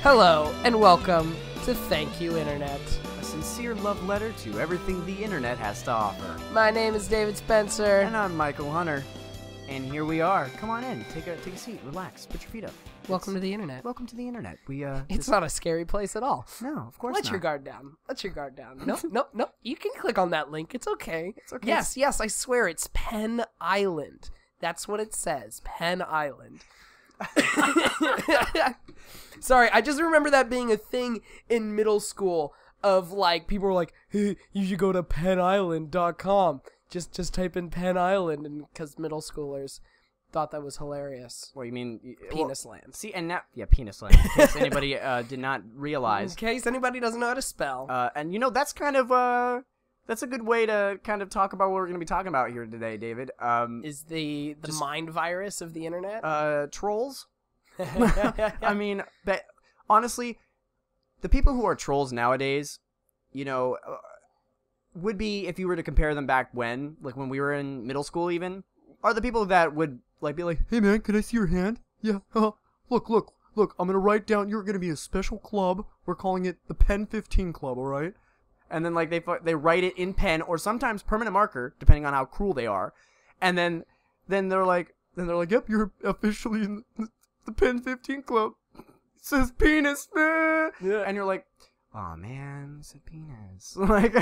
Hello, and welcome to Thank You, Internet. A sincere love letter to everything the internet has to offer. My name is David Spencer. And I'm Michael Hunter. And here we are. Come on in. Take a seat. Relax. Put your feet up. Welcome to the Internet. Welcome to the internet. It's not a scary place at all. No, of course Let not. your guard down. Let your guard down. No. You can click on that link. It's okay. It's okay. Yes, I swear it's Penn Island. That's what it says. Penn Island. Sorry, I just remember that being a thing in middle school of like people were like, hey, you should go to pennisland.com. Just type in Penn Island, and because middle schoolers thought that was hilarious. What, you mean? Penis land. See, and now, penis land. In case anybody did not realize. In case anybody doesn't know how to spell. And you know, that's kind of, that's a good way to kind of talk about what we're going to be talking about here today, David. Is the mind virus of the internet? Trolls? I mean, but honestly, the people who are trolls nowadays, you know, would be, if you were to compare them back when, like when we were in middle school even, are the people that would like be like, hey man, can I see your hand? Yeah, look, I'm gonna write down, you're gonna be a special club, we're calling it the Pen 15 Club, alright? And then like they write it in pen, or sometimes permanent marker, depending on how cruel they are, and then they're like, yep, you're officially in the Pen 15 Club. It says penis, man. Yeah. And you're like, oh man, it said penis. Like,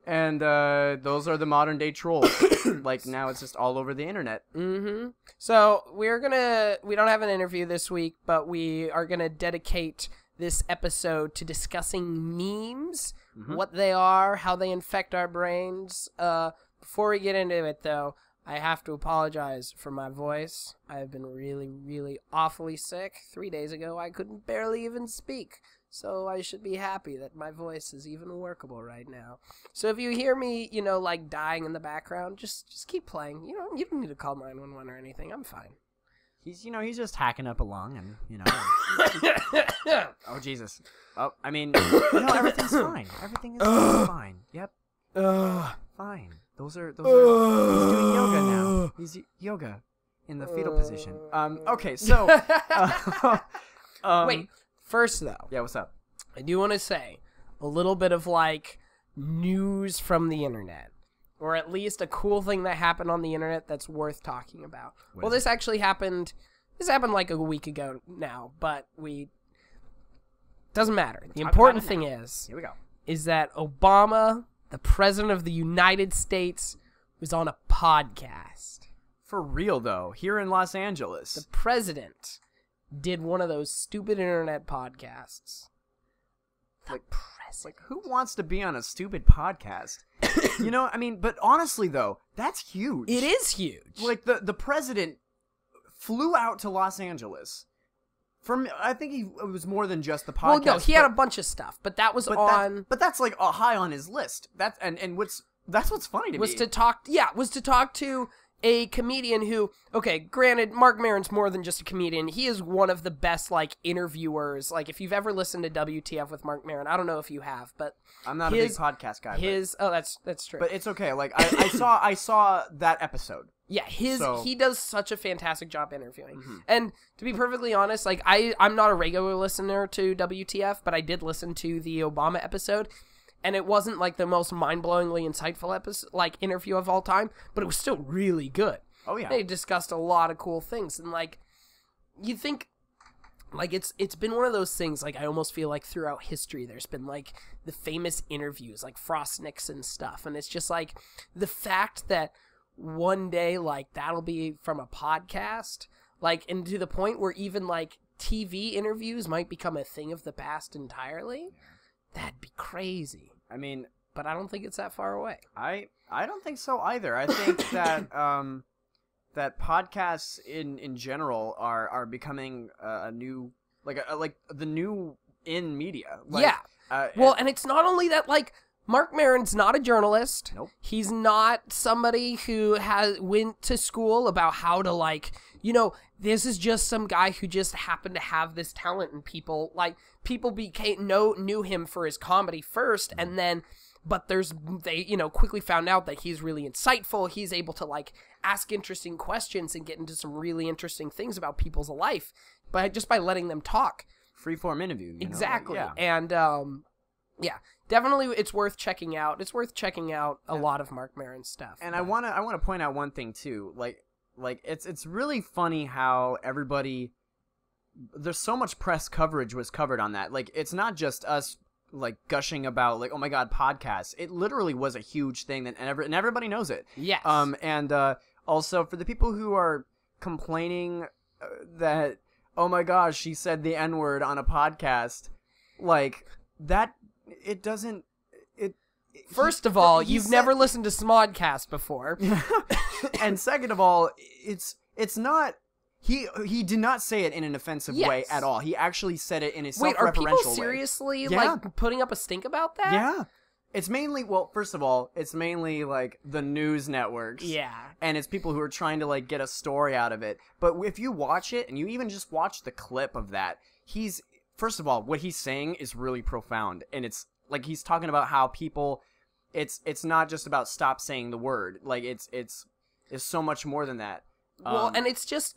and those are the modern day trolls. Like now it's just all over the internet. Mm-hmm. So we don't have an interview this week, but we are gonna dedicate this episode to discussing memes, what they are, how they infect our brains. Before we get into it though, I have to apologize for my voice. I've been really, really awfully sick. 3 days ago, I couldn't barely even speak. So I should be happy that my voice is even workable right now. So if you hear me, you know, like dying in the background, just keep playing. You know, you don't need to call 911 or anything. I'm fine. He's just hacking up along and, you know. Oh, Jesus. Oh, I mean, you know, everything's fine. Everything is fine. Yep. Fine. Those are, he's doing yoga now. He's yoga in the fetal position. Okay, so, wait, first though. Yeah, what's up? I do want to say a little bit of like news from the internet, or at least a cool thing that happened on the internet that's worth talking about. Well, this actually happened, like a week ago now, but doesn't matter. The important thing is, here we go, is that Obama, the president of the United States, was on a podcast. For real, though, here in Los Angeles. The president did one of those stupid internet podcasts. The president. Like, who wants to be on a stupid podcast? You know, I mean, but honestly, though, that's huge. It is huge. Like, the president flew out to Los Angeles. I think it was more than just the podcast. Well, no, he had a bunch of stuff, but that was but that's like a high on his list. That's what's funny to me. Was to talk to a comedian who, okay, granted, Mark Maron's more than just a comedian. He is one of the best, like, interviewers. Like, if you've ever listened to WTF with Mark Maron, I don't know if you have, but I'm not a big podcast guy. That's true. But it's okay. Like, I saw that episode. Yeah, he does such a fantastic job interviewing. Mm-hmm. And to be perfectly honest, like, I'm not a regular listener to WTF, but I did listen to the Obama episode. And it wasn't, like, the most mind-blowingly insightful episode, like, interview of all time, but it was still really good. Oh, yeah. They discussed a lot of cool things. And, like, you think, like, it's been one of those things, like, I almost feel like throughout history there's been, like, the famous interviews, like Frost Nixon stuff. And it's just, like, the fact that one day, like, that'll be from a podcast, like, and to the point where even, like, TV interviews might become a thing of the past entirely. That'd be crazy. I mean, but I don't think it's that far away. I don't think so either. I think that that podcasts in general are becoming a new, like the new in media. Like, yeah. Well, and it's not only that, like, Mark Maron's not a journalist. Nope. He's not somebody who went to school about how to, like, you know, this is just some guy who just happened to have this talent, and people knew him for his comedy first, and then, but they, you know, quickly found out that he's really insightful. He's able to, like, ask interesting questions and get into some really interesting things about people's life, just by letting them talk. freeform interview. Exactly. Yeah. And yeah, definitely it's worth checking out. It's worth checking out a lot of Marc Maron's stuff. And I wanna point out one thing too. Like it's really funny how everybody, there's so much press coverage was covered on that. Like, it's not just us like gushing about like, oh my god, podcasts. It literally was a huge thing and everybody knows it. Yes. And also for the people who are complaining that, oh my gosh, she said the N-word on a podcast, like that, it doesn't. First of all, you've never listened to Smodcast before. And second of all, it's not. He did not say it in an offensive way at all. He actually said it in a self-referential way. Wait, are people seriously like putting up a stink about that? Yeah. It's mainly, well, first of all, it's mainly like the news networks. Yeah. And it's people who are trying to like get a story out of it. But if you watch it and you even just watch the clip of that, first of all, what he's saying is really profound. And it's like he's talking about how people, it's not just about stop saying the word. Like it's so much more than that. Well, and it's just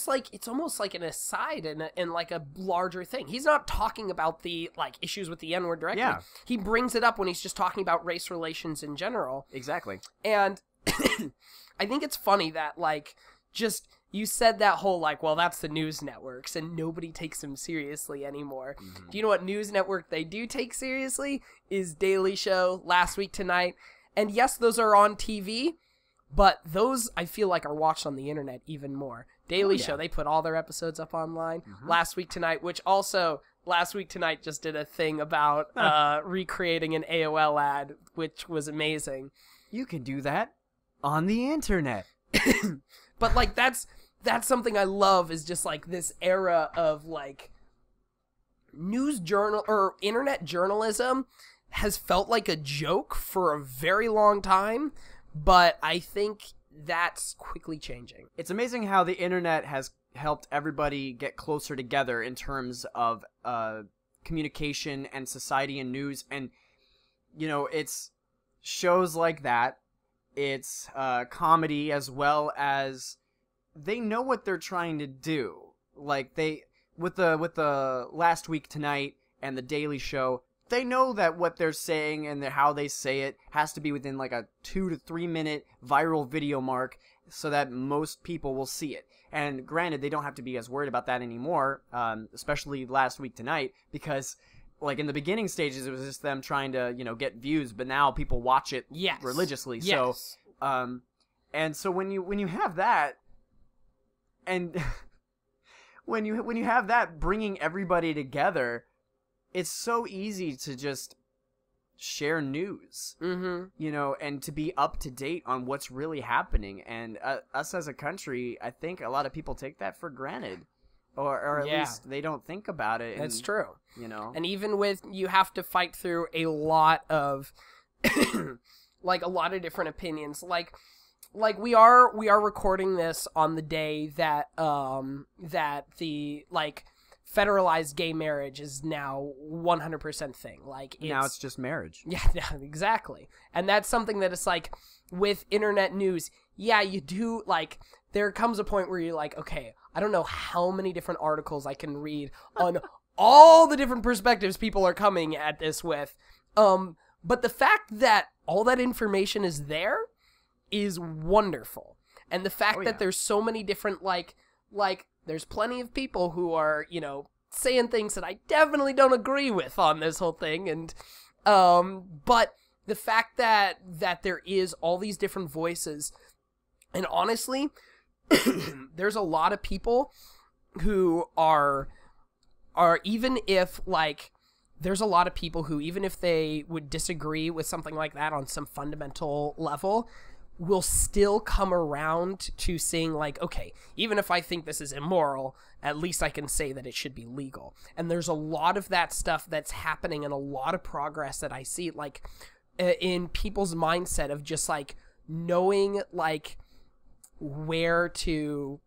like, it's almost like an aside in like a larger thing. He's not talking about the like issues with the N-word directly. Yeah. He brings it up when he's just talking about race relations in general. Exactly. And I think it's funny that like just you said that whole like, well, that's the news networks and nobody takes them seriously anymore. Mm-hmm. Do you know what news network they do take seriously? Is Daily Show, Last Week Tonight. And yes, those are on TV. But those, I feel like, are watched on the internet even more. Daily Show, they put all their episodes up online. Mm-hmm. Last Week Tonight, which also, Last Week Tonight just did a thing about recreating an AOL ad, which was amazing. You can do that on the internet. But, like, that's something I love, is just, like, this era of, like, news journal, or internet journalism has felt like a joke for a very long time. But I think that's quickly changing. It's amazing how the internet has helped everybody get closer together in terms of communication and society and news. And, you know, it's shows like that. It's comedy, as well as they know what they're trying to do. Like with the Last Week Tonight and the Daily Show, they know that what they're saying and how they say it has to be within like a 2 to 3 minute viral video mark so that most people will see it. And granted, they don't have to be as worried about that anymore, especially Last Week Tonight, because like in the beginning stages, it was just them trying to, you know, get views, but now people watch it religiously. Yes. So, and so when you have that, and when you have that bringing everybody together, it's so easy to just share news, you know, and to be up to date on what's really happening. And us as a country, I think a lot of people take that for granted, or at least they don't think about it. That's true. You know, and even with, you have to fight through a lot of, like a lot of different opinions. Like we are recording this on the day that that the like federalized gay marriage is now 100% thing. Like now it's just marriage. Yeah, exactly. And that's something that it's like with internet news. Yeah, you do, like, there comes a point where you're like, okay, I don't know how many different articles I can read on all the different perspectives people are coming at this with. But the fact that all that information is there is wonderful. And the fact that there's so many different, like there's plenty of people who are, you know, saying things that I definitely don't agree with on this whole thing. And, but the fact that there is all these different voices, and honestly, there's a lot of people who are even if, like, there's a lot of people who, even if they would disagree with something like that on some fundamental level, will still come around to seeing, like, okay, even if I think this is immoral, at least I can say that it should be legal. And there's a lot of that stuff that's happening, and a lot of progress that I see, like, in people's mindset of just, like, knowing, like, where to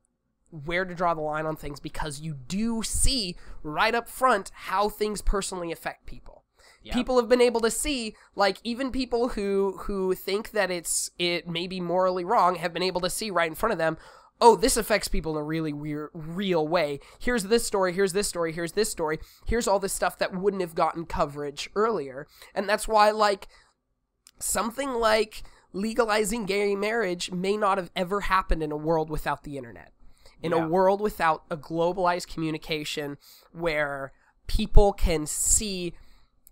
draw the line on things, because you do see right up front how things personally affect people. Yep. People have been able to see, like, even people who think that it may be morally wrong have been able to see right in front of them, oh, this affects people in a really real way. Here's this story, here's this story, here's this story. Here's all this stuff that wouldn't have gotten coverage earlier. And that's why, like, something like legalizing gay marriage may not have ever happened in a world without the internet. In a world without a globalized communication where people can see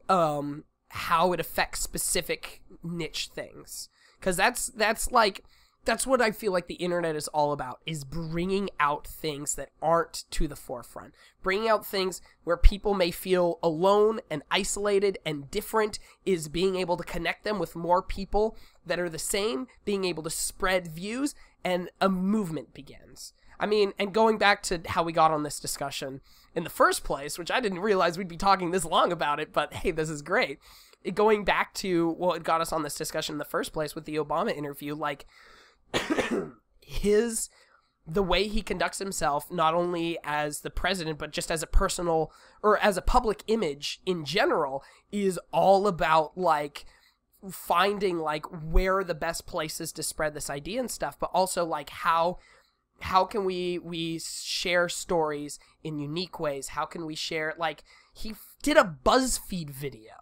how it affects specific niche things. Because that's what I feel like the internet is all about, is bringing out things that aren't to the forefront. Bringing out things where people may feel alone and isolated and different, is being able to connect them with more people that are the same, being able to spread views, and a movement begins. I mean, and going back to how we got on this discussion in the first place, which I didn't realize we'd be talking this long about it, but hey, this is great. Going back to what got us on this discussion in the first place with the Obama interview, like, the way he conducts himself, not only as the president, but just as a personal, or as a public image in general, is all about, like, finding, like, where are the best places to spread this idea and stuff, but also, like, how can we share stories in unique ways? How can we share, like, he did a BuzzFeed video.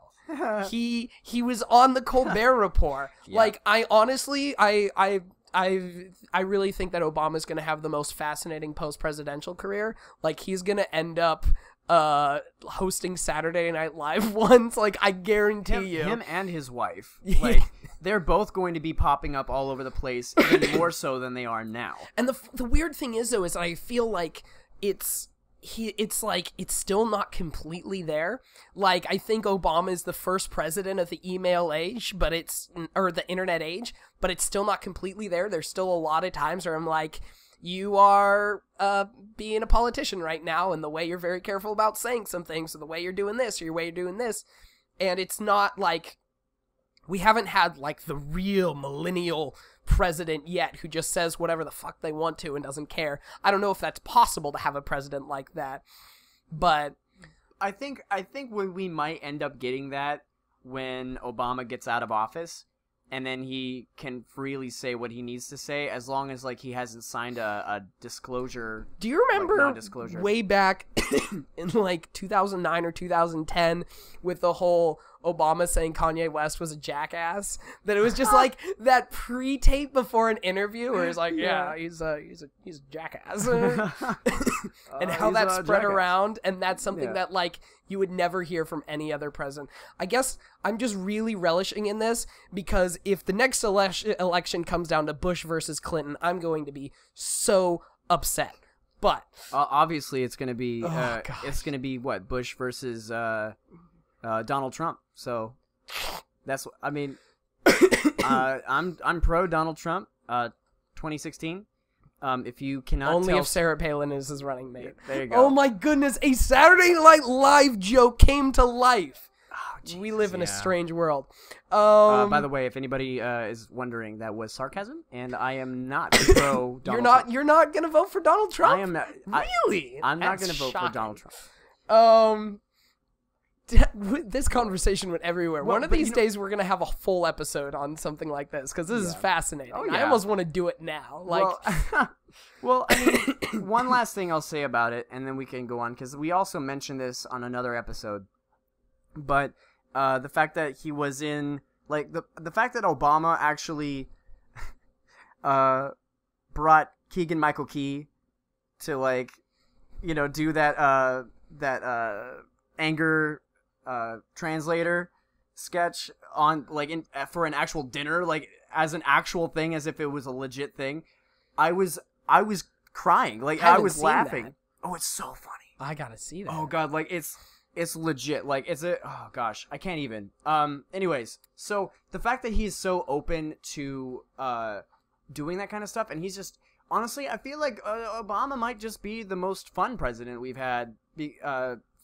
He was on the Colbert Report. Yeah. Like, I honestly, I really think that Obama's going to have the most fascinating post-presidential career. Like, he's going to end up hosting Saturday Night Live once. Like, I guarantee you. Him and his wife. Like, they're both going to be popping up all over the place, even more so than they are now. And the weird thing is, though, is that I feel like it's still not completely there. Like, I think Obama is the first president of the email age, or the internet age, but it's still not completely there. There's still a lot of times where I'm like, you are being a politician right now, and the way you're very careful about saying some things, or the way you're doing this, or your way you're doing this, and it's not like, we haven't had, like, the real millennial president yet who just says whatever the fuck they want to and doesn't care. I don't know if that's possible to have a president like that, but I think we might end up getting that when Obama gets out of office, and then he can freely say what he needs to say, as long as, like, he hasn't signed a disclosure. Do you remember, like, non-disclosure, way back in, like, 2009 or 2010 with the whole Obama saying Kanye West was a jackass? That it was just like that pre-tape before an interview where he's like, yeah, he's a jackass. And how that spread around, and that's something that, like, you would never hear from any other president. I guess I'm just really relishing in this, because if the next election comes down to Bush versus Clinton, I'm going to be so upset. But obviously it's going to be what, Bush versus Donald Trump. So that's, I mean, I'm pro Donald Trump. 2016. If you cannot only tell, if Sarah Palin is his running mate. There you go. Oh my goodness, a Saturday Night Live joke came to life. Oh, geez, we live in a strange world. By the way, if anybody is wondering, that was sarcasm, and I am not pro Donald Trump. You're not gonna vote for Donald Trump? I am not. Really? I'm not gonna vote for Donald Trump. This conversation went everywhere. One of these days, we're gonna have a full episode on something like this, because this is fascinating. Oh, yeah. I almost want to do it now. Like, well, I mean, one last thing I'll say about it, and then we can go on, because we also mentioned this on another episode. But the fact that he was in, like, the fact that Obama actually brought Keegan-Michael Key to, like, you know, do that anger translator sketch on, like, for an actual dinner, like, as an actual thing, as if it was a legit thing. I was crying, like, I was laughing. That. Oh, it's so funny. I gotta see that. Oh god, like, it's legit. Like, oh gosh, I can't even. Anyways, so the fact that he's so open to doing that kind of stuff, and he's just, honestly, I feel like Obama might just be the most fun president we've had,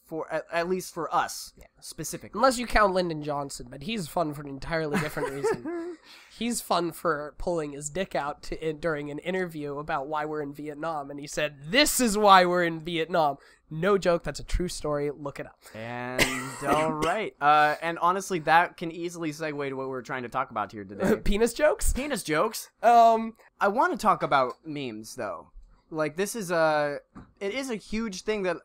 for at least for us, specifically. Unless you count Lyndon Johnson, but he's fun for an entirely different reason. He's fun for pulling his dick out during an interview about why we're in Vietnam, and he said, "This is why we're in Vietnam. No joke. That's a true story. Look it up. And all right. And honestly, that can easily segue to what we're trying to talk about here today. Penis jokes? Penis jokes. I want to talk about memes, though. Like, it is a huge thing that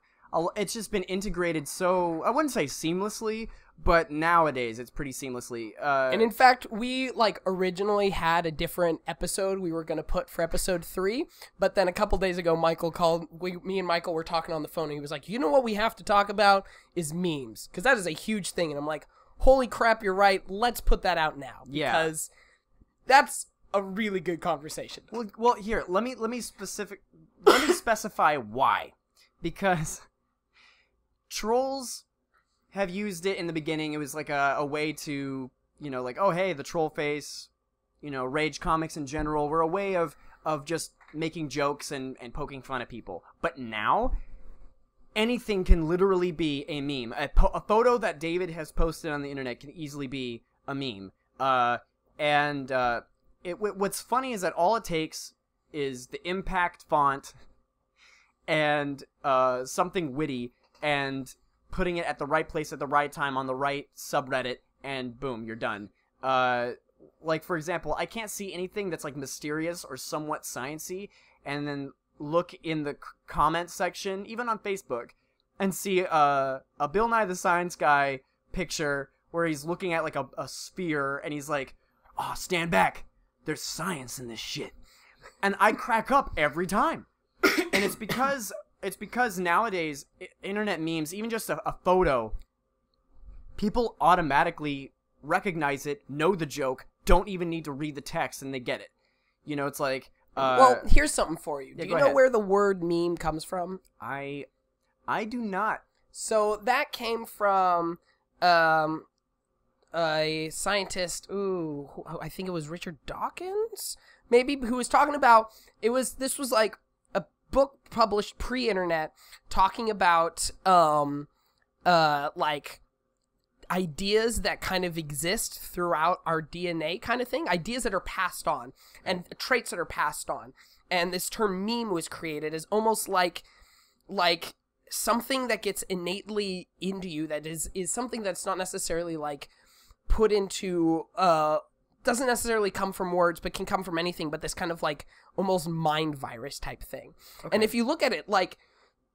it's just been integrated so, I wouldn't say seamlessly, but nowadays it's pretty seamlessly. And in fact, we originally had a different episode we were going to put for episode 3, but then a couple days ago, Michael called, me and Michael were talking on the phone, and he was like, you know what we have to talk about is memes, because that is a huge thing. And I'm like, holy crap, you're right. Let's put that out now. Because that's a really good conversation. Well, here, let me specify why. Because trolls have used it in the beginning. It was like a way to, like, oh, hey, the troll face, rage comics in general were a way of just making jokes and poking fun at people. But now, anything can literally be a meme. A photo that David has posted on the internet can easily be a meme. What's funny is that all it takes is the impact font and something witty and putting it at the right place at the right time on the right subreddit, and boom, you're done. Like, for example, I can't see anything that's like mysterious or somewhat sciencey, and then look in the comment section, even on Facebook, and see a Bill Nye the Science Guy picture where he's looking at like a sphere, and he's like, "Oh, stand back! There's science in this shit," and I crack up every time, and it's because nowadays, internet memes, even just a photo, people automatically recognize it, know the joke, don't even need to read the text, and they get it. It's like... well, here's something for you. Yeah, do you know where the word meme comes from? I do not. So that came from a scientist, I think it was Richard Dawkins, maybe, who was talking about, this was like book published pre-internet talking about like ideas that kind of exist throughout our DNA kind of thing, ideas that are passed on and traits that are passed on. And this term meme was created as almost like something that gets innately into you, that is something that's not necessarily like put into doesn't necessarily come from words, but can come from anything, but this kind of like almost mind virus type thing. Okay. And if you look at it, like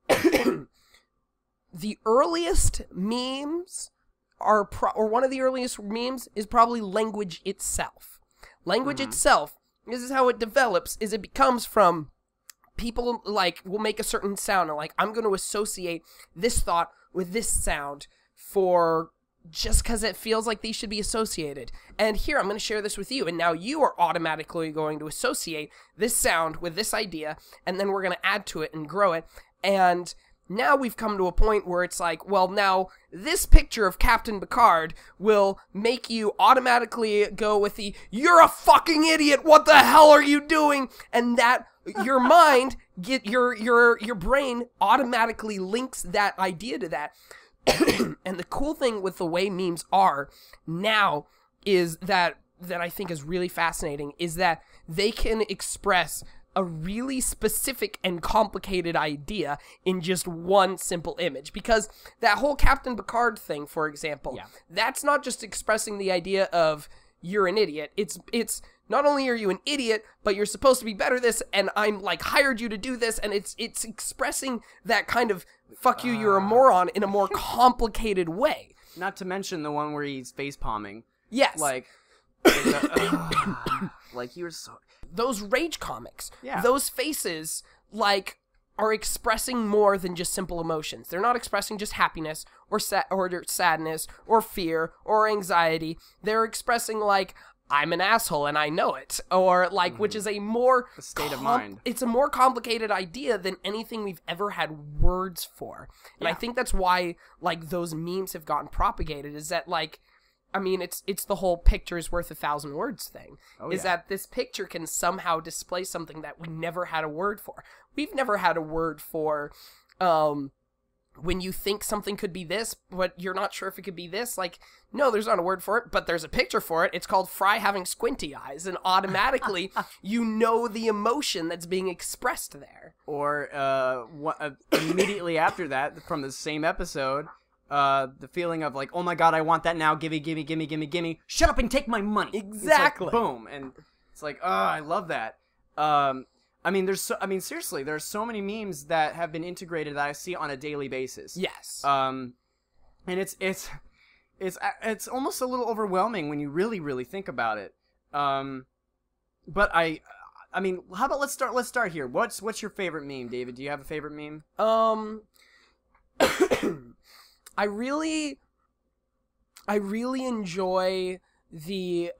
the earliest memes are or one of the earliest memes is probably language itself. Language itself, this is how it develops, is it becomes from people like will make a certain sound, or like, I'm going to associate this thought with this sound for just because it feels like these should be associated. And here, I'm going to share this with you. And now you are automatically going to associate this sound with this idea. And then we're going to add to it and grow it. And now we've come to a point where it's like, well, now this picture of Captain Picard will make you automatically go with the, you're a fucking idiot. What the hell are you doing? And that your mind, your brain automatically links that idea to that. And the cool thing with the way memes are now is that I think is really fascinating is that they can express a really specific and complicated idea in just one simple image. Because that whole Captain Picard thing, for example, that's not just expressing the idea of you're an idiot. It's not only are you an idiot, but you're supposed to be better this, and I'm like hired you to do this, and it's expressing that kind of fuck you, you're a moron in a more complicated way. Not to mention the one where he's face palming. Yes. Like you're so... Those rage comics, those faces, like, are expressing more than just simple emotions. They're not expressing just happiness or sadness or fear or anxiety. They're expressing, like, I'm an asshole and I know it, or like, which is a more state of mind. It's a more complicated idea than anything we've ever had words for. And I think that's why, like, those memes have gotten propagated, is that, like, I mean, it's the whole picture's worth 1,000 words thing. Is that this picture can somehow display something that we never had a word for. We've never had a word for, when you think something could be this, but you're not sure if it could be this, like, no, there's not a word for it, but there's a picture for it. It's called Fry having squinty eyes, and automatically you know the emotion that's being expressed there. Or immediately after that, from the same episode, the feeling of like, oh my god, I want that now, gimme, shut up and take my money. Exactly. It's like, boom, and it's like, oh, I love that. Seriously, there's so many memes that have been integrated that I see on a daily basis. Yes. And it's almost a little overwhelming when you really think about it. But I mean, how about let's start here. What's your favorite meme, David? Do you have a favorite meme? I really enjoy the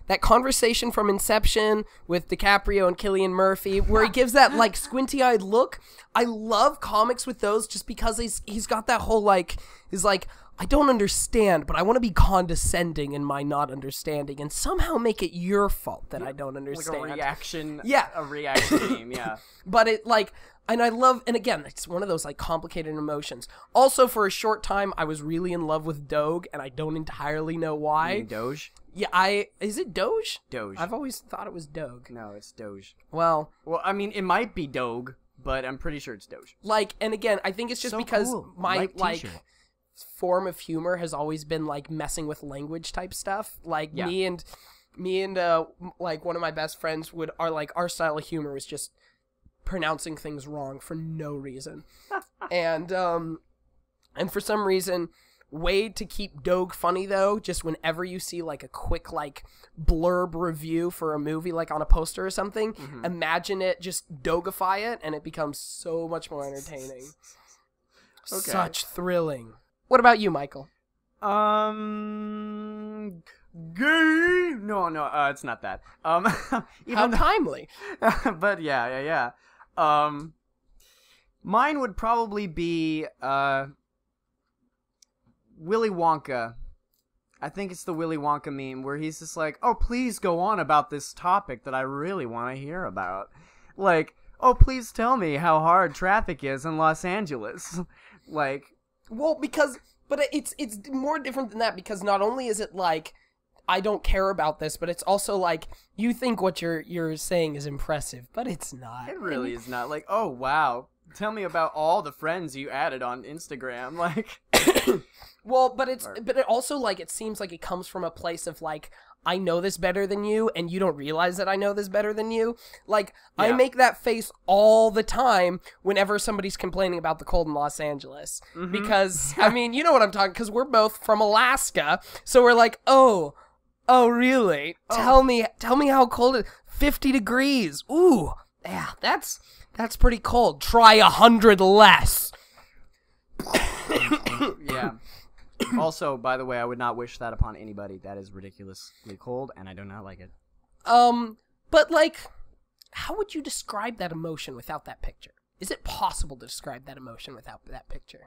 that conversation from Inception with DiCaprio and Cillian Murphy where he gives that like squinty-eyed look. I love comics with those just because he's got that whole like, he's like, I don't understand, but I want to be condescending in my not understanding and somehow make it your fault that I don't understand. Like a reaction. Yeah. A reaction meme, yeah. But it like, and I love, and again, it's one of those like complicated emotions. Also, for a short time, I was really in love with Doge, and I don't entirely know why. You mean Doge? Yeah, is it Doge? Doge. I've always thought it was Doge. No, it's Doge. Well, I mean, it might be Doge, but I'm pretty sure it's Doge. Like, and again, I think it's just because cool. my like form of humor has always been like messing with language type stuff. Like me and like one of my best friends our style of humor was just pronouncing things wrong for no reason. and for some reason, way to keep Doge funny though, just whenever you see like a quick like blurb review for a movie like on a poster or something, imagine it, just Dogify it, and it becomes so much more entertaining. Okay. Such thrilling. What about you, Michael? Gay? No, it's not that. How timely. But yeah. Mine would probably be Willy Wonka. I think it's the Willy Wonka meme where he's just like, oh, please go on about this topic that I really want to hear about. Like, oh, please tell me how hard traffic is in Los Angeles. Like, well, but it's more different than that, because not only is it like, I don't care about this, but it's also like, you think what you're saying is impressive, but it's not. It really is not. Like, oh, wow. Tell me about all the friends you added on Instagram. Like, well, but it also like, it seems like it comes from a place of like, I know this better than you, and you don't realize that I know this better than you. Like, yeah. I make that face all the time whenever somebody's complaining about the cold in Los Angeles. Mm-hmm. Because, I mean, you know what I'm talking, because we're both from Alaska, so we're like, oh, really? Oh. Tell me how cold it is. 50 degrees. Ooh, yeah, that's pretty cold. Try 100 less. Yeah. Also, by the way, I would not wish that upon anybody. That is ridiculously cold, and I do not like it. But like, how would you describe that emotion without that picture? Is it possible to describe that emotion without that picture?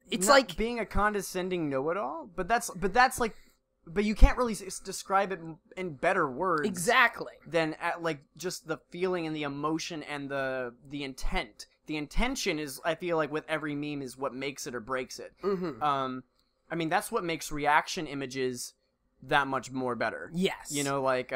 It's like being a condescending know-it-all, but you can't really describe it in better words. Exactly. Than like just the feeling and the emotion and the intent. The intention is, I feel like, with every meme is what makes it or breaks it. Mm-hmm. I mean, that's what makes reaction images that much more better. Yes. You know, like,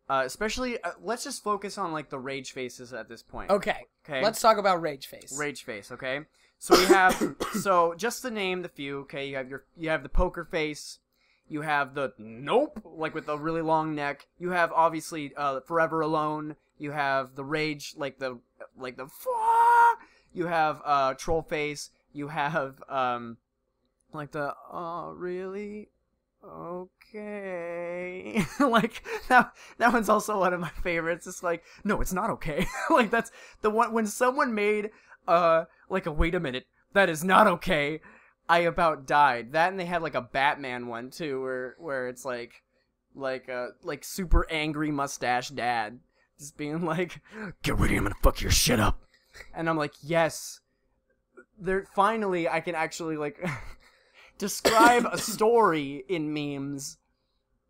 especially, let's just focus on, like, the rage faces at this point. Okay. Let's talk about rage face. Rage face, okay? So we have, so just to name the few, okay, you have the poker face, you have the nope, like with the really long neck, you have, obviously, Forever Alone, you have the rage, like the you have troll face, you have like the oh really okay like that one's also one of my favorites. It's like, no, it's not okay. Like, that's the one when someone made like a wait a minute, that is not okay, I about died. That, and they had like a Batman one too where it's like super angry mustache dad just being like, get ready, I'm gonna fuck your shit up. And I'm like, yes, finally I can actually like describe a story in memes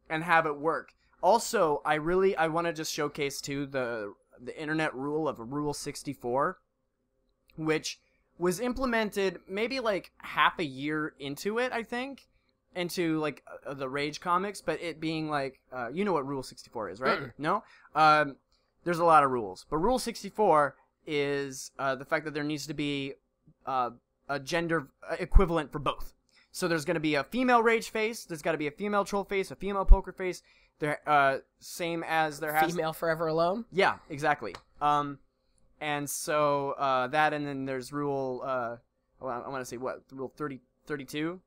and have it work. Also, I want to just showcase too the internet rule of Rule 64, which was implemented maybe like half a year into it, I think, into like the Rage comics, but it being like, you know what Rule 64 is, right? No? There's a lot of rules, but Rule 64 is the fact that there needs to be a gender equivalent for both. So there's going to be a female Rage face, there's got to be a female troll face, a female poker face, there, same as there has... Female Forever Alone? Yeah, exactly. And so that, and then there's Rule, I want to say what, Rule 32?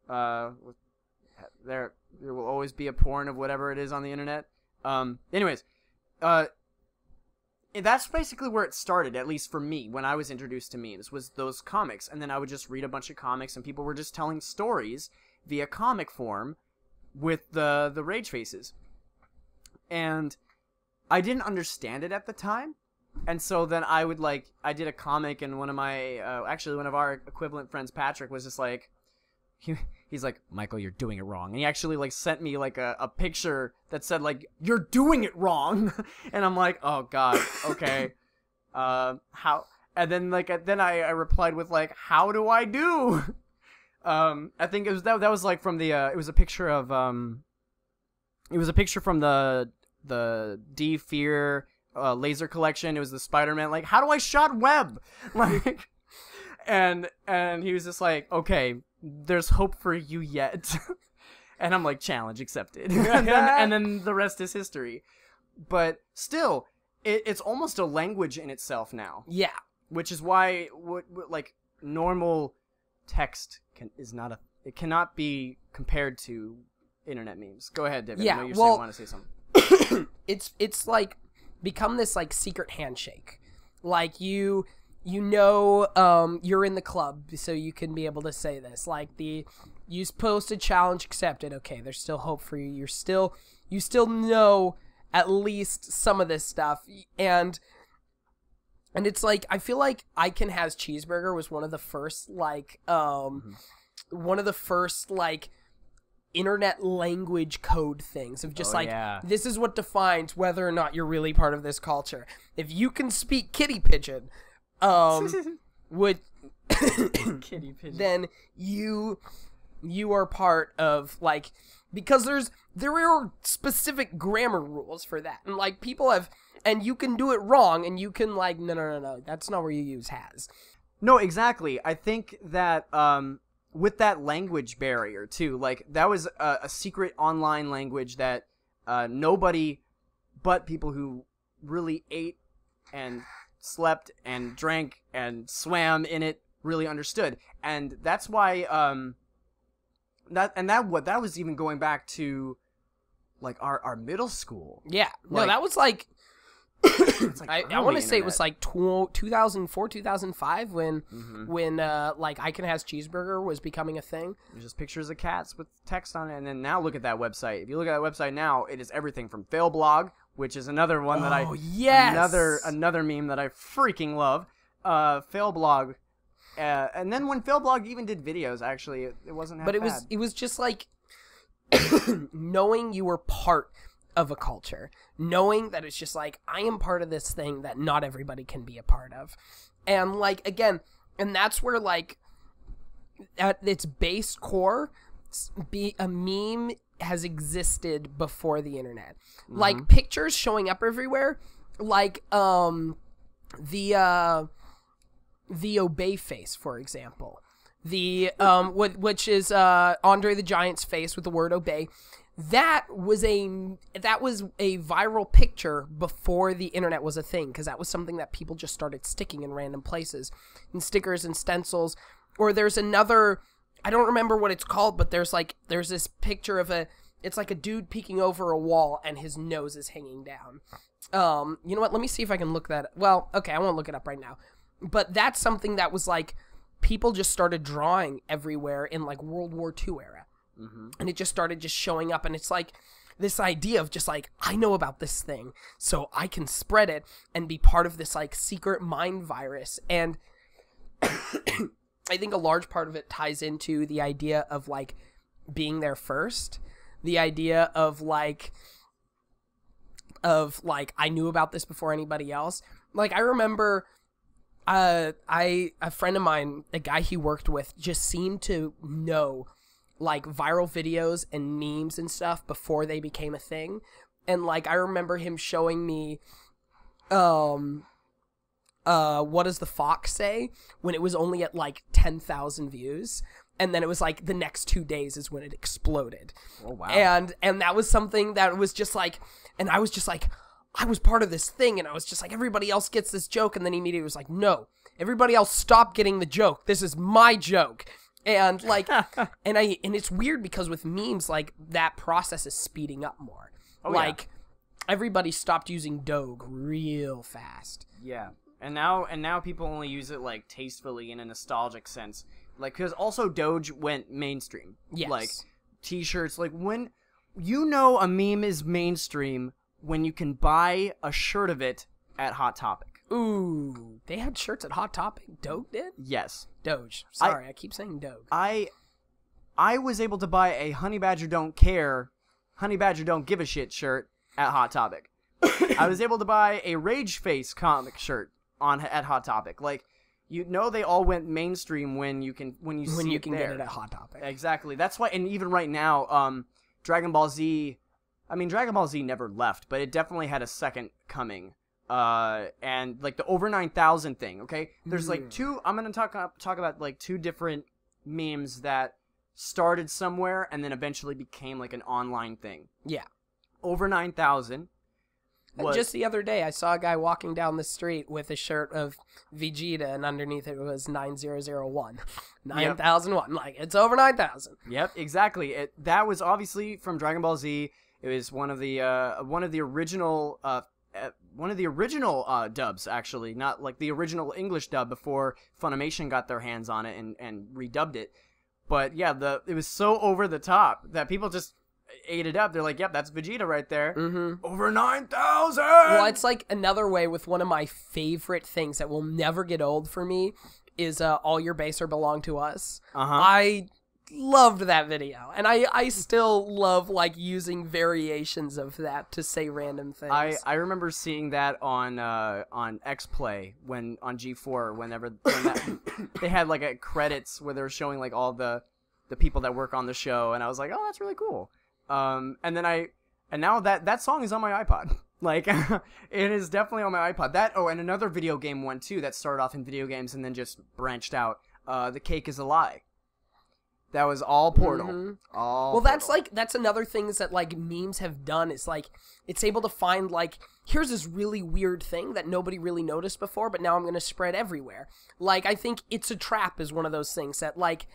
There will always be a porn of whatever it is on the internet. Anyways, that's basically where it started, at least for me, when I was introduced to memes, was those comics. And then I would just read a bunch of comics, and people were just telling stories via comic form with the Rage faces. And I didn't understand it at the time. And so then I did a comic, and one of our equivalent friends, Patrick, was just like, he's like, Michael, you're doing it wrong. And he actually like sent me like a picture that said like, you're doing it wrong. And I'm like, oh God, okay. How? And then I replied with like, how do I do? I think it was that was like from the it was a picture from the D Fear laser collection. It was the Spider-Man, like, how do I shot web? Like, and he was just like, okay, there's hope for you yet. And I'm like, challenge accepted. and then the rest is history. But still, it's almost a language in itself now. Yeah. Which is why like normal text it cannot be compared to internet memes. Go ahead, David. Yeah, I know you want to say something. It's like become this like secret handshake. Like you you're in the club, so you can be able to say this. Like you posted challenge accepted. Okay, there's still hope for you. You still know at least some of this stuff, and it's like, I feel like I Can Has Cheeseburger was one of the first internet language code things of just this is what defines whether or not you're really part of this culture. If you can speak kitty pigeon, kitty pigeon, then you are part of, like, because there are specific grammar rules for that, and like people have, and you can do it wrong, and you can like no, that's not where you use has. No, exactly. I think that with that language barrier too, like that was a secret online language that nobody but people who really ate and slept and drank and swam in it really understood. And that's why that was even going back to like our middle school. Yeah. No, like, that was like like I want to say it was like 2004, 2005 when like I Can Has Cheeseburger was becoming a thing. There's just pictures of cats with text on it, and then now look at that website. If you look at that website now, it is everything from fail blog, which is another one that another meme that I freaking love. Fail blog, and then when fail blog even did videos, actually it wasn't. But it was just like knowing you were part of a culture, knowing that it's just like, I am part of this thing that not everybody can be a part of. And like, again, and that's where like at its base core, a meme has existed before the internet. Like pictures showing up everywhere, like the Obey face, for example, the which is Andre the Giant's face with the word obey. That was a viral picture before the internet was a thing, because that was something that people just started sticking in random places, and stickers and stencils. Or there's another, I don't remember what it's called, but there's this picture of it's like a dude peeking over a wall and his nose is hanging down. You know what? Let me see if I can look that. Well, okay, I won't look it up right now. But that's something that was like people just started drawing everywhere in like World War II era. And it just started just showing up, and it's like this idea of just like, I know about this thing, so I can spread it and be part of this like secret mind virus. And I think a large part of it ties into the idea of like being there first, the idea of like of like I knew about this before anybody else. Like I remember a friend of mine, a guy he worked with, just seemed to know like viral videos and memes and stuff before they became a thing. And like I remember him showing me what does the fox say, when it was only at like 10,000 views, and then it was like the next 2 days is when it exploded. Oh wow. And that was something that was just like, and I was just like, I was part of this thing, and I was just like, everybody else gets this joke, and then he immediately was like, no, everybody else stop getting the joke. This is my joke. And like, and it's weird because with memes, like that process is speeding up more. Oh, like everybody stopped using Doge real fast. Yeah. And now people only use it like tastefully in a nostalgic sense. Like, because also Doge went mainstream. Yes. Like t-shirts, like when you know a meme is mainstream when you can buy a shirt of it at Hot Topic. Ooh, they had shirts at Hot Topic? Doge did? Yes. Doge. Sorry, I keep saying Doge. I was able to buy a Honey Badger Don't Care, Honey Badger Don't Give a Shit shirt at Hot Topic. I was able to buy a Rage Face comic shirt at Hot Topic. Like, you know, they all went mainstream when you can get it at Hot Topic. Exactly. That's why, and even right now, Dragon Ball Z. I mean, Dragon Ball Z never left, but it definitely had a second coming. And like the over 9,000 thing, okay? There's like I'm going to talk about like two different memes that started somewhere and then eventually became like an online thing. Yeah. Over 9,000. Just the other day, I saw a guy walking down the street with a shirt of Vegeta, and underneath it was 9001. 9001. Like, it's over 9,000. Yep, exactly. That was obviously from Dragon Ball Z. It was one of the original dubs, actually, not like the original English dub before Funimation got their hands on it and redubbed it. But yeah, it was so over the top that people just ate it up. They're like, yep, that's Vegeta right there. Mm-hmm. Over 9,000! Well, it's like another way with one of my favorite things that will never get old for me is All Your Base or Belong to Us. Uh-huh. I loved that video, and I still love like using variations of that to say random things. I remember seeing that on X-Play on G4 when they had like a credits where they were showing like all the people that work on the show, and I was like, oh, that's really cool. And now that song is on my iPod. Like, it is definitely on my iPod. And another video game one too that started off in video games and then just branched out. The Cake is a Lie. That was all Portal. Mm-hmm. That's another thing that like memes have done. Is like it's able to find like, here's this really weird thing that nobody really noticed before, but now I'm gonna spread everywhere. Like, I think It's a Trap is one of those things that like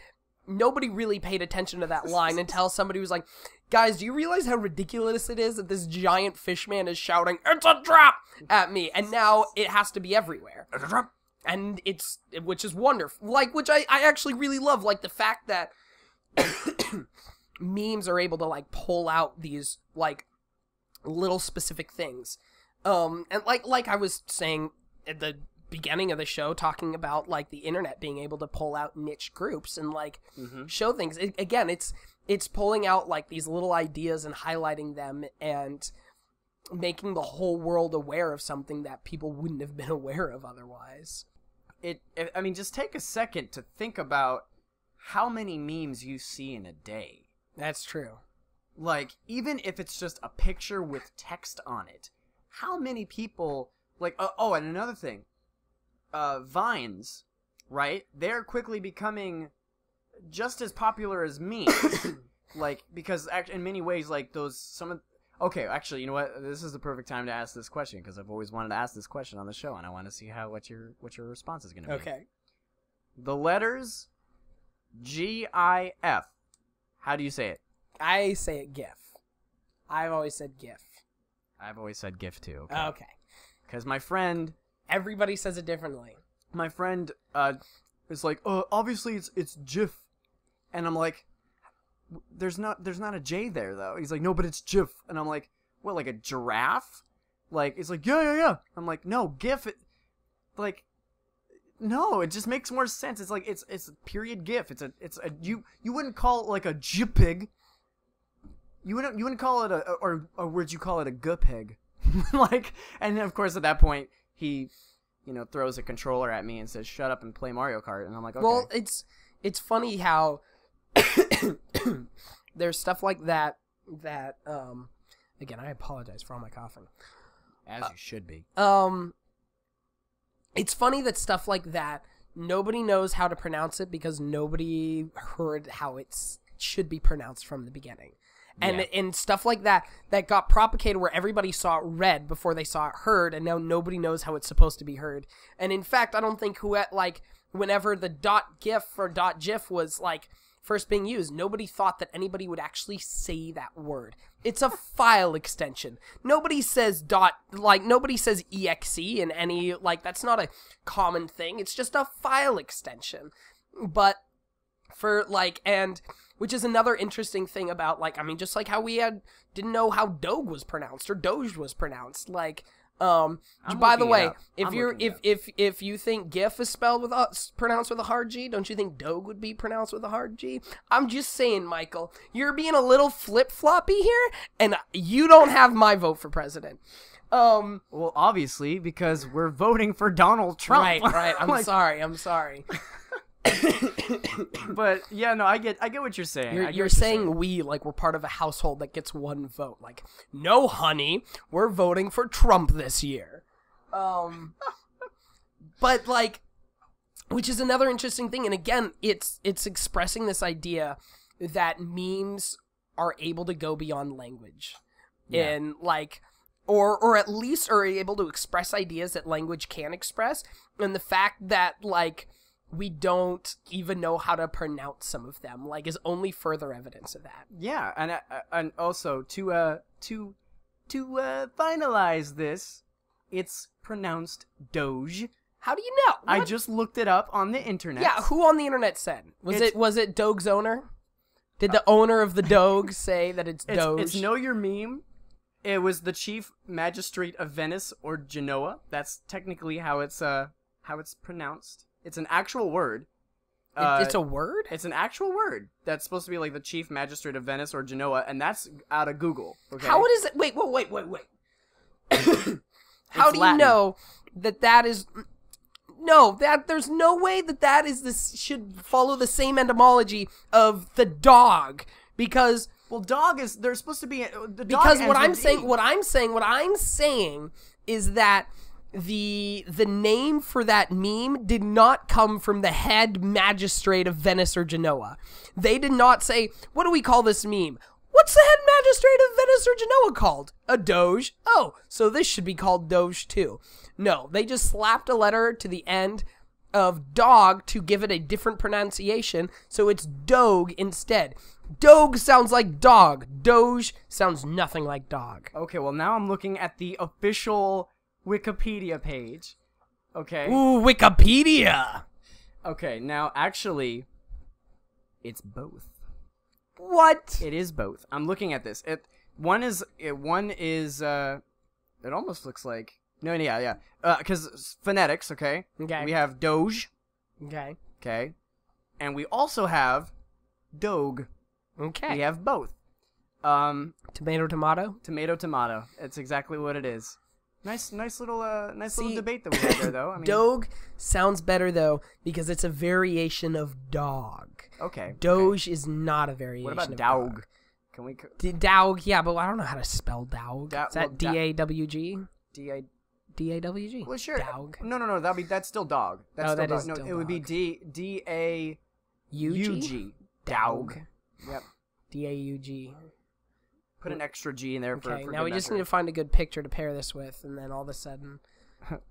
nobody really paid attention to that line until somebody was like, guys, do you realize how ridiculous it is that this giant fish man is shouting, "It's a trap!" at me, and now it has to be everywhere. It's a trap. And which is wonderful. Like, which I actually really love, like the fact that memes are able to like pull out these like little specific things. And like I was saying at the beginning of the show, talking about like the internet being able to pull out niche groups and like show things. Again, it's pulling out like these little ideas and highlighting them and making the whole world aware of something that people wouldn't have been aware of otherwise. I mean, just take a second to think about how many memes you see in a day. That's true. Like, even if it's just a picture with text on it, how many people, like, and another thing, Vines, right? They're quickly becoming just as popular as memes. Like, because in many ways, like, okay, actually, you know what? This is the perfect time to ask this question, because I've always wanted to ask this question on the show, and I want to see what your response is going to be. Okay. The letters GIF. How do you say it? I say it GIF. I've always said GIF. I've always said GIF too. Okay. Because my friend... Everybody says it differently. My friend is like, obviously it's GIF. And I'm like, there's not a J there though. He's like, no, but it's GIF. And I'm like, what, like a giraffe? Like, it's like, yeah. I'm like, no, GIF. No, it just makes more sense. It's like it's a period GIF. You wouldn't call it like a JPEG. You wouldn't call it or would you call it a GPEG? Like, and of course at that point he, throws a controller at me and says, "Shut up and play Mario Kart," and I'm like, okay. Well, it's funny how there's stuff like that again, I apologize for all my coughing. As you should be. It's funny that stuff like that, nobody knows how to pronounce it because nobody heard how it should be pronounced from the beginning. And stuff like that got propagated where everybody saw it read before they saw it heard, and now nobody knows how it's supposed to be heard. And in fact, I don't think whenever the .gif or .gif was first being used, nobody thought that anybody would actually say that word. It's a file extension. Nobody says nobody says exe in any, that's not a common thing. It's just a file extension. But which is another interesting thing about, just like how we didn't know how Doge was pronounced or Doge was pronounced. By the way, if you think GIF is pronounced with a hard G, don't you think Doge would be pronounced with a hard G? I'm just saying, Michael, you're being a little flip-floppy here, and you don't have my vote for president. Well, obviously, because we're voting for Donald Trump. Right. I'm sorry. But yeah, no, I get what you're saying. You're saying we we're part of a household that gets one vote. No, honey, we're voting for Trump this year. But which is another interesting thing, and again, it's expressing this idea that memes are able to go beyond language, and or at least are able to express ideas that language can express, and the fact that we don't even know how to pronounce some of them, is only further evidence of that. Yeah, and also to finalize this, it's pronounced Doge. How do you know? What? I just looked it up on the internet. Yeah, who on the internet said? Was it Doge's owner? Did the owner of the Doge say that it's Doge? It's Know Your Meme. It was the Chief Magistrate of Venice or Genoa. That's technically how it's pronounced. It's an actual word. It's a word? It's an actual word. That's supposed to be the Chief Magistrate of Venice or Genoa, and that's out of Google. Okay? How is it? Wait. How do you know that is... No, there's no way that is this should follow the same etymology of the dog, because... Well, dog is... They're supposed to be... Because what I'm saying is that... The name for that meme did not come from the head magistrate of Venice or Genoa. They did not say, what do we call this meme? What's the head magistrate of Venice or Genoa called? A Doge. Oh, so this should be called Doge too. No, they just slapped a letter to the end of dog to give it a different pronunciation, so it's Doge instead. Doge sounds like dog. Doge sounds nothing like dog. Okay, well now I'm looking at the official Wikipedia page. Okay. Ooh, Wikipedia! Okay, now actually, it's both. What? It is both. I'm looking at this. One is it almost looks like... No, yeah. Because phonetics, okay? Okay. We have Doge. Okay. Okay. And we also have Doge. Okay. We have both. Tomato, tomato? Tomato, tomato. It's exactly what it is. Nice little debate that we had there, though. Doge sounds better though because it's a variation of dog. Okay. Doge is not a variation. What about of dog? Dog. Can we? Dog, yeah, but I don't know how to spell dog. Is that D-A-W-G? D-A-W-G. Well, sure. Dog. No. That's still dog. That's still that dog. is No, still it would be D-A-U-G. Dog. Yep. D-A-U-G. Put an extra G in there for now we just need to find a good picture to pair this with, and then all of a sudden...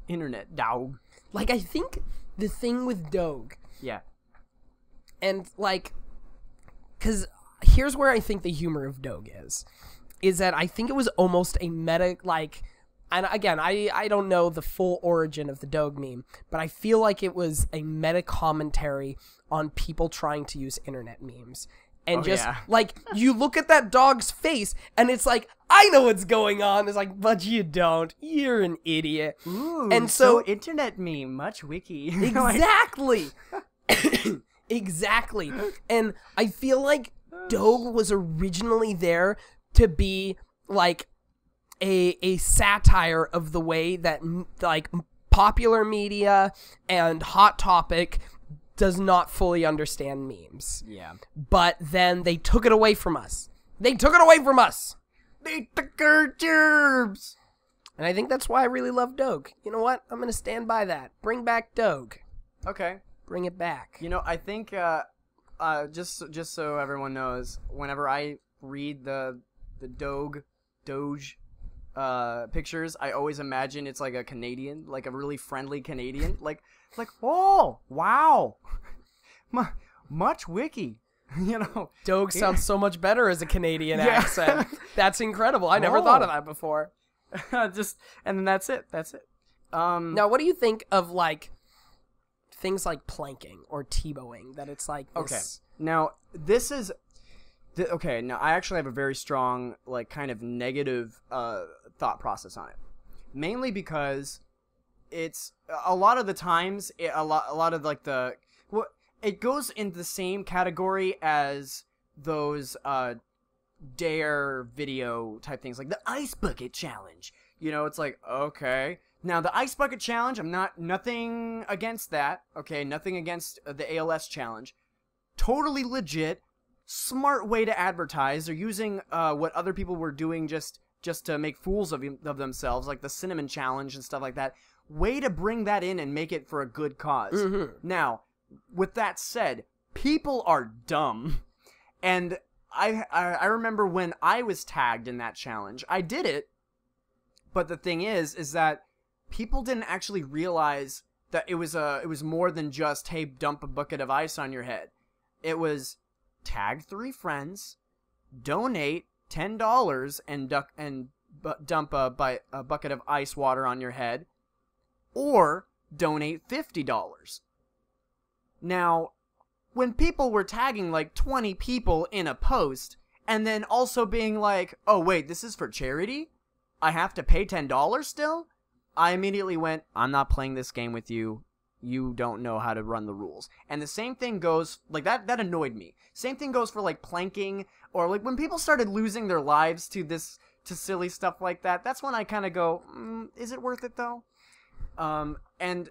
Internet dog. I think the thing with Doge... Yeah. And, because here's where I think the humor of Doge is that I think it was almost a meta, and again, I don't know the full origin of the Doge meme, but I feel like it was a meta commentary on people trying to use internet memes. And you look at that dog's face, and it's I know what's going on. It's but you don't. You're an idiot. Ooh, and so internet meme, much wiki. Exactly. Exactly. And I feel like Doge was originally there to be, a satire of the way that like popular media and Hot Topic does not fully understand memes. Yeah. But then they took it away from us. They took it away from us. They took our gerbs. And I think that's why I really love Doge. You know what? I'm going to stand by that. Bring back Doge. Okay. Bring it back. You know, I think just so everyone knows, whenever I read the Doge pictures, I always imagine it's like a Canadian, like a really friendly Canadian, like oh wow, much wiki, you know. Doge sounds so much better as a Canadian accent. That's incredible. I never thought of that before. And then that's it. Now, what do you think of like things like planking or Tebowing? That it's like this... Okay. Now this is. Okay, now I actually have a very strong, like, kind of negative thought process on it. Mainly because it's a lot of the times, a lot of like it goes into the same category as those dare video type things, like the ice bucket challenge. You know, it's like, okay. Now the ice bucket challenge, nothing against that. Okay, nothing against the ALS challenge. Totally legit. Smart way to advertise. They're using what other people were doing just to make fools of themselves, like the cinnamon challenge and stuff like that. Way to bring that in and make it for a good cause. Mm-hmm. Now, with that said, people are dumb, and I remember when I was tagged in that challenge, I did it, but the thing is that people didn't actually realize that it was more than just, hey, dump a bucket of ice on your head. It was tag 3 friends, donate $10 and dump a bucket of ice water on your head, or donate $50. Now, when people were tagging like 20 people in a post, and then also being like, oh wait, this is for charity? I have to pay $10 still? I immediately went, I'm not playing this game with you. You don't know how to run the rules. And the same thing goes, like, that annoyed me. Same thing goes for, like, planking, or, like, when people started losing their lives to silly stuff like that, that's when I kind of go, is it worth it, though? And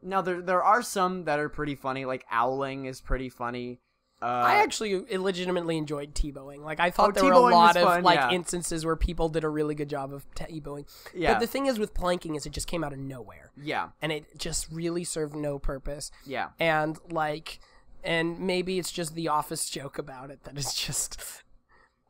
now there are some that are pretty funny, like owling is pretty funny. I actually legitimately enjoyed Tebowing. Like, I thought there were a lot of instances where people did a really good job of Tebowing. Yeah. But the thing is with planking is it just came out of nowhere. Yeah. And it just really served no purpose. Yeah. And maybe it's just the Office joke about it that is just...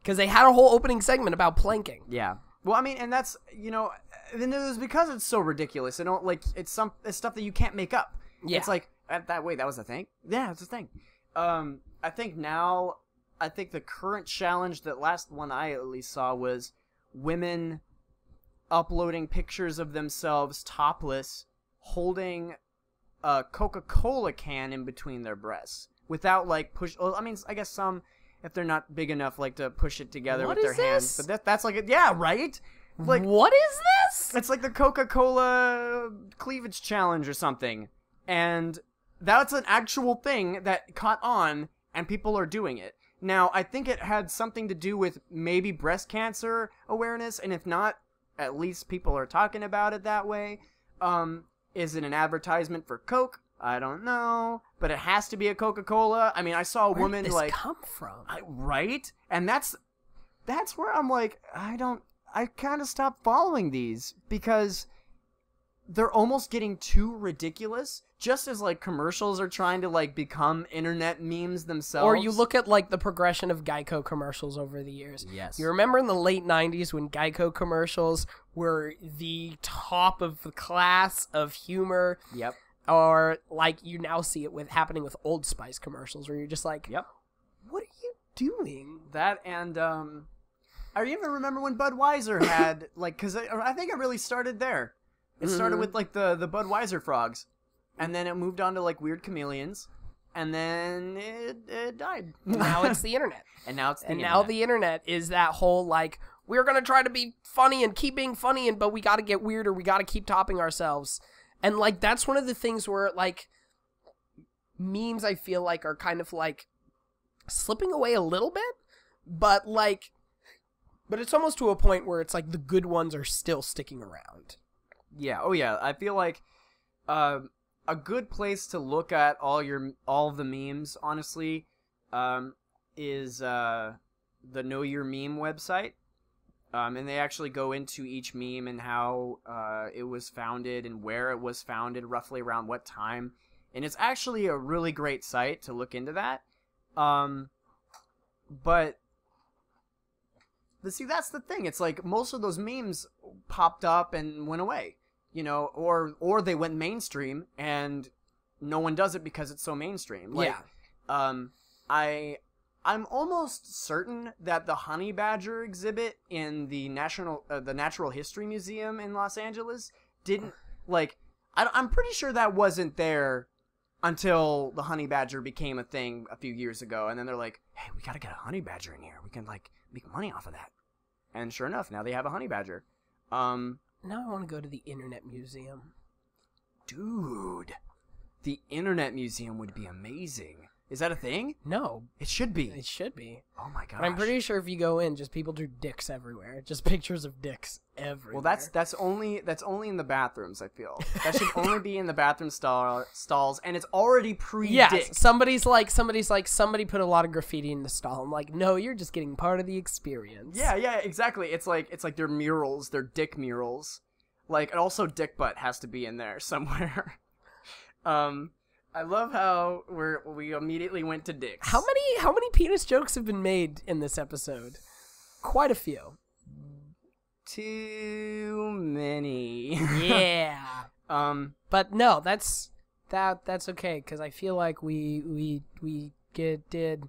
Because they had a whole opening segment about planking. Yeah. Well, I mean, and that's, you know, it was because it's so ridiculous. It's stuff that you can't make up. Yeah. It's like, that was a thing? Yeah, it's a thing. I think the current challenge, that last one I at least saw, was women uploading pictures of themselves topless, holding a Coca-Cola can in between their breasts without like push. Well, I mean, I guess some, if they're not big enough, like to push it together with their hands. But that's like yeah, right. Like, what is this? It's like the Coca-Cola cleavage challenge or something, and that's an actual thing that caught on, and people are doing it. Now, I think it had something to do with maybe breast cancer awareness, and if not, at least people are talking about it that way. Is it an advertisement for Coke? I don't know, but it has to be a Coca-Cola. I mean, I saw a woman did this like come from? Right? And that's where I'm like, I kind of stopped following these because they're almost getting too ridiculous, just as like commercials are trying to like become internet memes themselves. Or you look at like the progression of Geico commercials over the years. Yes. You remember in the late 90s when Geico commercials were the top of the class of humor? Yep. Or like you now see it happening with Old Spice commercials where you're just like, yep, what are you doing? That and I even remember when Budweiser had like, because I think it really started there. It started with like the Budweiser frogs, and then it moved on to like weird chameleons, and then it died. Now it's the internet. And now it's the internet. Now the internet is that whole like, we're gonna try to be funny and keep being funny, but we gotta get weirder. We gotta keep topping ourselves. And like that's one of the things where like memes I feel like are kind of like slipping away a little bit, but like But it's almost to a point where it's like the good ones are still sticking around. Yeah. Oh yeah. I feel like a good place to look at all of the memes, honestly, is the Know Your Meme website. And they actually go into each meme and how it was founded and where it was founded, roughly around what time. And it's actually a really great site to look into that. But see, that's the thing. It's like most of those memes popped up and went away, you know, or they went mainstream and no one does it because it's so mainstream. Like, yeah. I'm almost certain that the honey badger exhibit in the Natural History Museum in Los Angeles didn't, like, I'm pretty sure that wasn't there until the honey badger became a thing a few years ago. And then they're like, hey, we got to get a honey badger in here. We can, like, make money off of that. And sure enough, now they have a honey badger. Now I want to go to the Internet Museum. Dude, the Internet Museum would be amazing. Is that a thing? No. It should be. It should be. Oh my gosh. But I'm pretty sure if you go in, just people do dicks everywhere. Just pictures of dicks everywhere. Well, that's only in the bathrooms, I feel. That should only be in the bathroom stalls, and it's already pre-dick. Yes, somebody put a lot of graffiti in the stall. I'm like, no, you're just getting part of the experience. Yeah, exactly. It's like they're murals, they're dick murals. Like, and also dick butt has to be in there somewhere. I love how we immediately went to dicks. How many penis jokes have been made in this episode? Quite a few. Too many. Yeah. But no, that's okay because I feel like we did the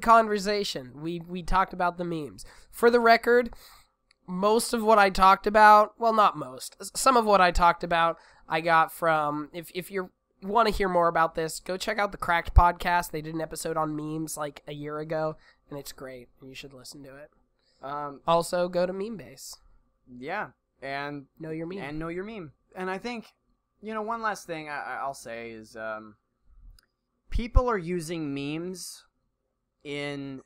conversation. We talked about the memes. For the record, most of what I talked about, well, not most, some of what I talked about I got from, if you want to hear more about this, go check out the Cracked podcast. They did an episode on memes like a year ago, and it's great, and you should listen to it. Also, go to Memebase. Yeah, and Know Your Meme. And I think, one last thing I'll say is people are using memes in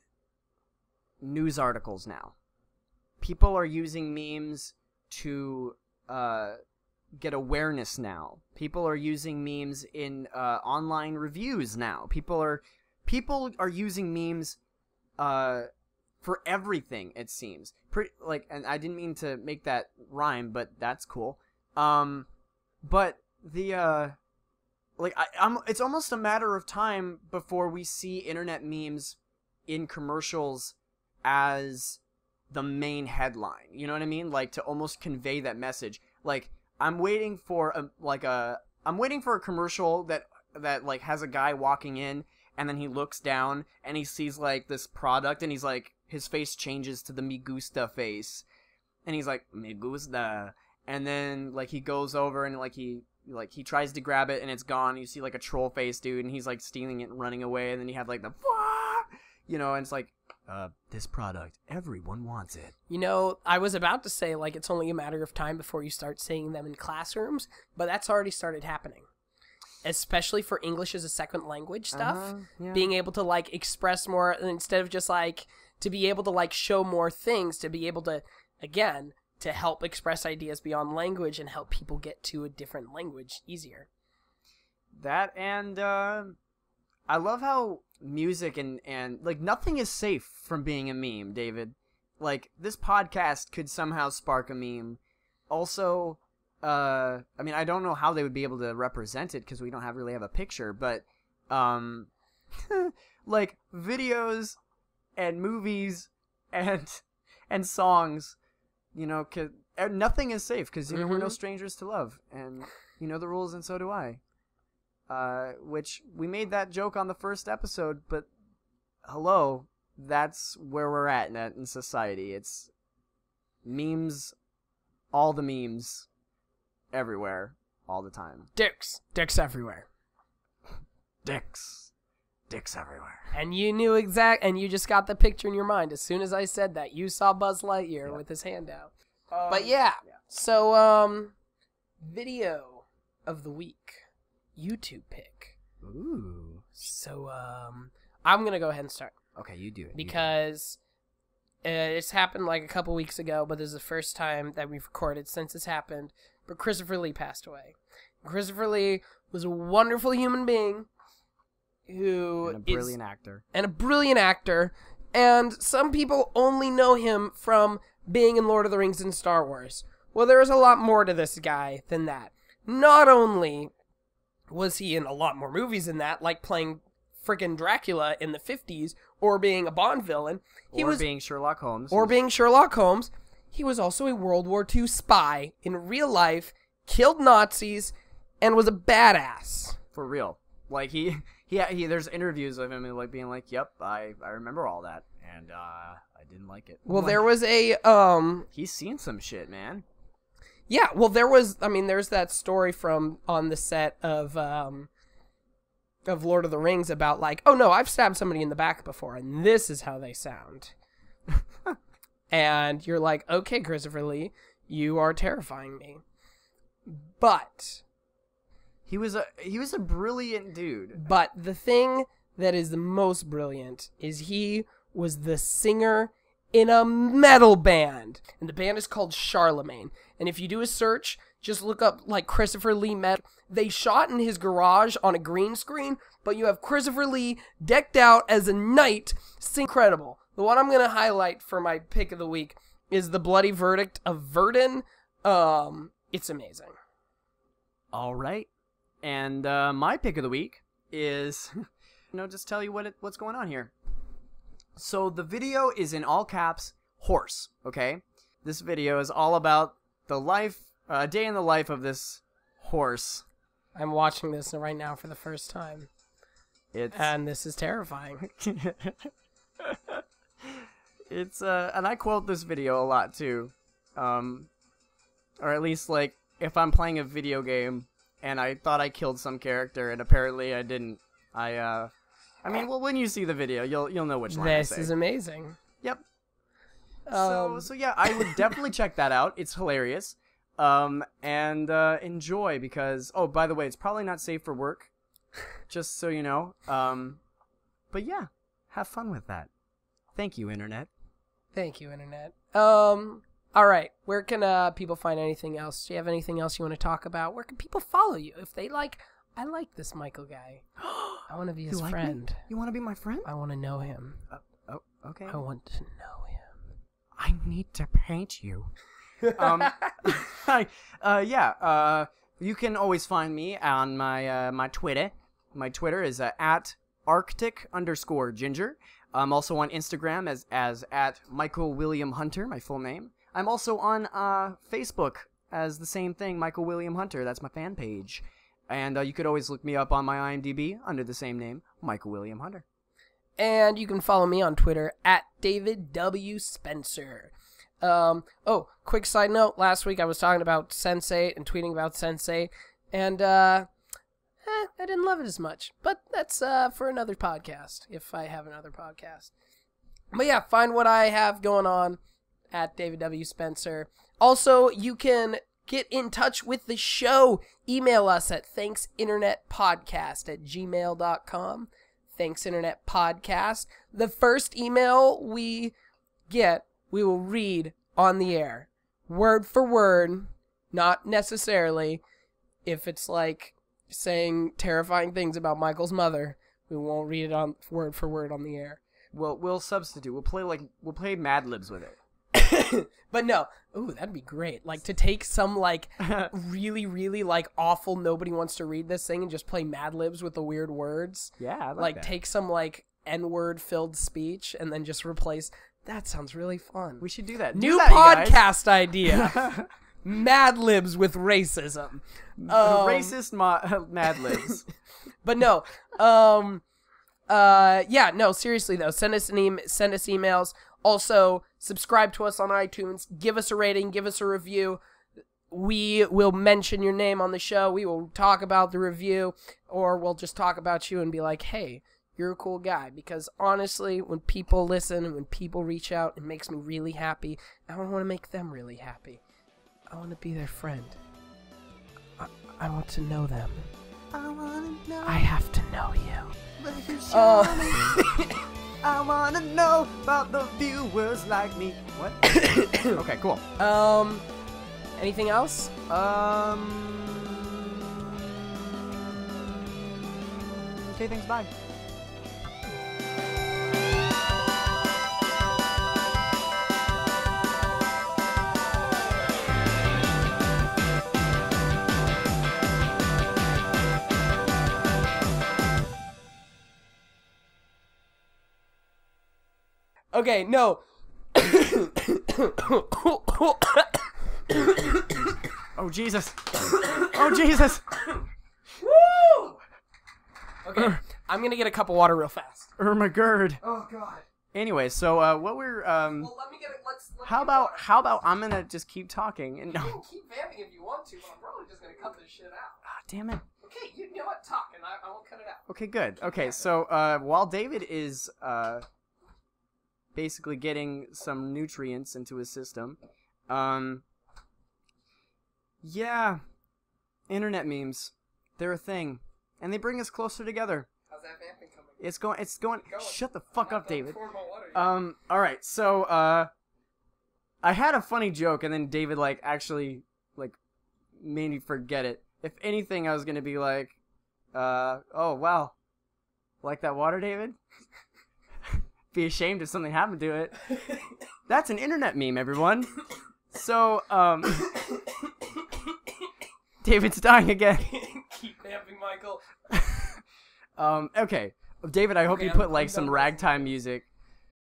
news articles now. People are using memes to get awareness now. People are using memes in online reviews now. People are using memes for everything, it seems. And I didn't mean to make that rhyme, but that's cool. But the it's almost a matter of time before we see internet memes in commercials as the main headline. You know what I mean? Like, to almost convey that message. Like, I'm waiting for a commercial that like has a guy walking in and then he looks down and he sees like this product and he's like, his face changes to the Me Gusta face and he's like, Me Gusta, and then like he goes over and he tries to grab it and it's gone. You see like a troll face dude and he's like stealing it and running away, and then you have like the and it's like, this product, everyone wants it. I was about to say, like, it's only a matter of time before you start seeing them in classrooms, but that's already started happening. Especially for English as a second language stuff. Yeah. Being able to, like, express more, instead of just, like, to be able to, like, show more things, to be able to, again, to help express ideas beyond language and help people get to a different language easier. That, and, I love how music and like nothing is safe from being a meme, David. Like, this podcast could somehow spark a meme. Also, I mean, I don't know how they would be able to represent it because we don't really have a picture, but like videos and movies and songs, nothing is safe because we're no strangers to love, and you know the rules, and so do I. Which we made that joke on the first episode, but hello, that's where we're at in society. It's memes, all the memes, everywhere, all the time. Dicks everywhere. Dicks everywhere. And you knew and you just got the picture in your mind as soon as I said that. You saw Buzz Lightyear with his hand out. But yeah, so video of the week. YouTube pick. Ooh. So, I'm going to go ahead and start. Okay, you do it. Because It's happened like a couple weeks ago, but this is the first time that we've recorded since it's happened. But Christopher Lee passed away. Christopher Lee was a wonderful human being And a brilliant actor. And a brilliant actor. And some people only know him from being in Lord of the Rings and Star Wars. Well, there is a lot more to this guy than that. Not only was he in a lot more movies than that, like playing frickin' Dracula in the 50s, or being a Bond villain. Being Sherlock Holmes. Or being Sherlock Holmes. He was also a World War II spy in real life, killed Nazis, and was a badass. For real. Like, he there's interviews of him like being like, yep, I remember all that, and I didn't like it. Well, there was a, He's seen some shit, man. Yeah, well, there's that story from on the set of Lord of the Rings about like, oh no, I've stabbed somebody in the back before, and this is how they sound. And you're like, okay, Christopher Lee, you are terrifying me. But he was a brilliant dude. But the thing that is the most brilliant is he was the singer in a metal band, and the band is called Charlemagne. And if you do a search, just look up like Christopher Lee metal. They shot in his garage on a green screen, but you have Christopher Lee decked out as a knight. It's incredible. The one I'm going to highlight for my pick of the week is The Bloody Verdict of Verdun. It's amazing. All right. And my pick of the week is, just tell you what's going on here. So the video is in all caps, horse, okay? This video is all about the day in the life of this horse. I'm watching this right now for the first time. And this is terrifying. And I quote this video a lot too. Or at least like if I'm playing a video game and I thought I killed some character and apparently I didn't. Well, when you see the video, you'll know which line I say. This is amazing. Yep. So yeah, I would definitely check that out. It's hilarious. And enjoy because, oh, by the way, it's probably not safe for work, just so you know. But yeah, have fun with that. Thank you, Internet. Thank you, Internet. All right, where can people find anything else? Do you have anything else you want to talk about? Where can people follow you if they like? I like this Michael guy. I want to be his friend. Me? You want to be my friend? I want to know him. Okay. I want to know him. I need to paint you. You can always find me on my Twitter. My Twitter is at Arctic_Ginger. I'm also on Instagram as at Michael William Hunter, my full name. I'm also on Facebook as the same thing, Michael William Hunter. That's my fan page. And you could always look me up on my IMDb under the same name, Michael William Hunter. And you can follow me on Twitter at David W. Spencer. Quick side note. Last week I was talking about Sense8 and tweeting about Sense8, and I didn't love it as much. But that's for another podcast, if I have another podcast. But yeah, find what I have going on at David W. Spencer. Also, you can get in touch with the show. Email us at thanksinternetpodcast@gmail.com. thanksinternetpodcast. The first email we get, we will read on the air. Word for word, not necessarily. If it's like saying terrifying things about Michael's mother, we won't read it on word for word on the air. We'll substitute. We'll play Mad Libs with it. But no. Ooh, that'd be great. Like to take some like really, really like awful nobody wants to read this thing and just play Mad Libs with the weird words. Yeah, I like that. Take some like N-word filled speech and then just replace. That sounds really fun. We should do that. New podcast idea. Mad Libs with racism. Racist Mad Libs. But no. No, seriously though, send us emails. Also, subscribe to us on iTunes. Give us a rating. Give us a review. We will mention your name on the show. We will talk about the review, or we'll just talk about you and be like, hey, you're a cool guy. Because honestly, when people listen and when people reach out, it makes me really happy. I want to make them really happy. I want to be their friend. I want to know them. I want to know. I have to know you. I wanna know about the viewers like me. What? Okay, cool. Anything else? Okay, thanks, bye. Okay, no. Oh, Jesus. Oh, Jesus. Woo! Okay, I'm gonna get a cup of water real fast. My GERD. Oh God. Anyway, so what we're Well, let me get it. Let's how about I'm gonna just keep talking and You can keep vamping if you want to, but I'm probably just gonna cut this shit out. Ah, damn it. Okay, you know what? Talk, and I won't cut it out. Okay, good. Okay, so while David is basically getting some nutrients into his system, yeah, internet memes, they're a thing, and they bring us closer together. How's that vamping coming? It's going. Shut the fuck up, David. All Alright, so, I had a funny joke, and then David, actually, made me forget it. If anything, I was gonna be like, oh, wow. Like that water, David? Be ashamed if something happened to it. That's an internet meme, everyone. So, David's dying again. Keep vamping, Michael. Okay. David, I hope you put, some ragtime music